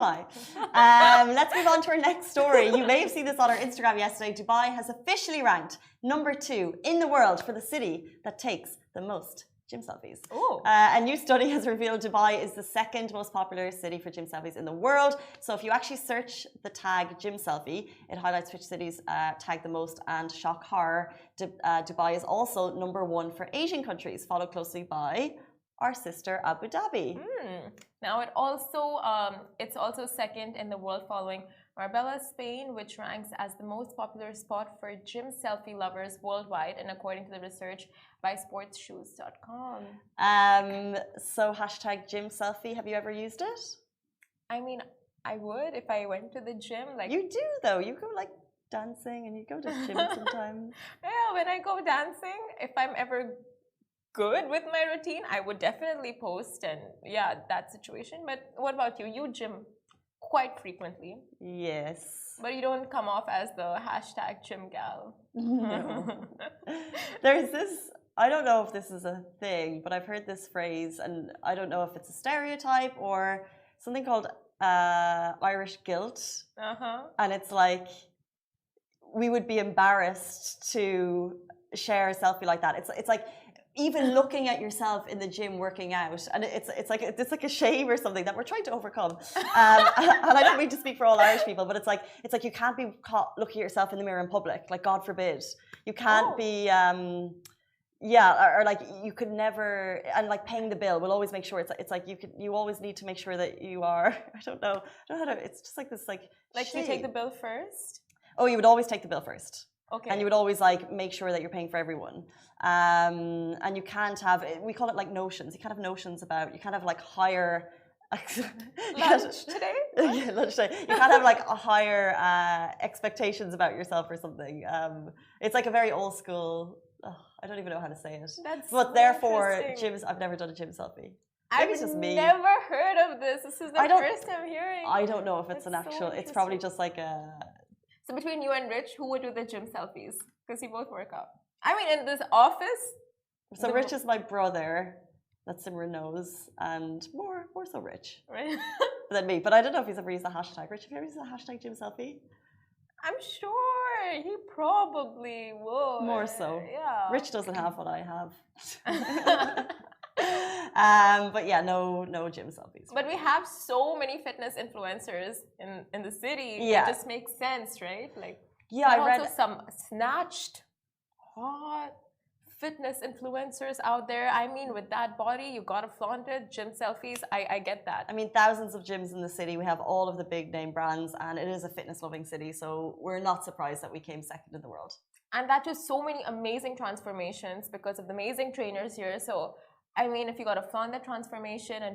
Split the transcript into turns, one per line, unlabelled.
Dubai. Let's move on to our next story. You may have seen this on our Instagram yesterday. Dubai has officially ranked #2 in the world for the city that takes the most gym selfies. A new study has revealed Dubai is the second most popular city for gym selfies in the world. So if you actually search the tag gym selfie, it highlights which cities tag the most, and shock horror, Dubai is also #1 for Asian countries, followed closely by our sister Abu Dhabi.
Now it's also second in the world following Marbella, Spain, which ranks as the most popular spot for gym selfie lovers worldwide, and according to the research by sportsshoes.com.
So hashtag gym selfie, have you ever used it?
I mean, I would if I went to the gym. Like,
you do though. You go like dancing and you go to the gym sometimes.
Yeah, when I go dancing, if I'm ever good with my routine, I would definitely post, and yeah, that situation. But what about you? You gym quite frequently.
Yes.
But you don't come off as the hashtag gym gal.
No. There's this, I don't know if this is a thing, but I've heard this phrase, and I don't know if it's a stereotype or something called Irish guilt. And it's like, we would be embarrassed to share a selfie like that. It's like, even looking at yourself in the gym working out, and it's like a shame or something that we're trying to overcome. And I don't mean to speak for all Irish people, but it's like you can't be caught looking at yourself in the mirror in public. Like, God forbid, you can't be. Or like you could never, and like paying the bill will always make sure it's like you always need to make sure that you are. I don't know how to. It's just like this like.
Like, you take the bill first.
Oh, you would always take the bill first.
Okay.
And you would always like make sure that you're paying for everyone. And you can't have, we call it like notions. You can't have notions about, you can't have like higher.
Lunch today?
Yeah, lunch today. You can't have like a higher expectations about yourself or something. It's like a very old school, I don't even know how to say it. But
so
therefore, gyms, I've never done a gym selfie. Maybe it's just me.
I've never heard of this. This is the first time hearing.
I don't know if it's an actual, it's probably just like a.
So between you and Rich, who would do the gym selfies? Because you both work out. I mean, in this office.
So Rich is my brother. That Simran knows, and more so Rich
Right.
than me. But I don't know if he's ever used the hashtag. Rich, have you ever used the hashtag gym selfie?
I'm sure he probably would.
More so.
Yeah.
Rich doesn't have what I have. But yeah, no gym selfies.
But we have so many fitness influencers in the city.
Yeah.
It just makes sense, right? Like,
yeah, I read
also some snatched, hot fitness influencers out there. I mean, with that body, you gotta flaunt it. Gym selfies, I get that.
I mean, thousands of gyms in the city. We have all of the big name brands, and it is a fitness loving city. So we're not surprised that we came second in the world.
And that just so many amazing transformations because of the amazing trainers here. So I mean, if you got to flaunt that transformation and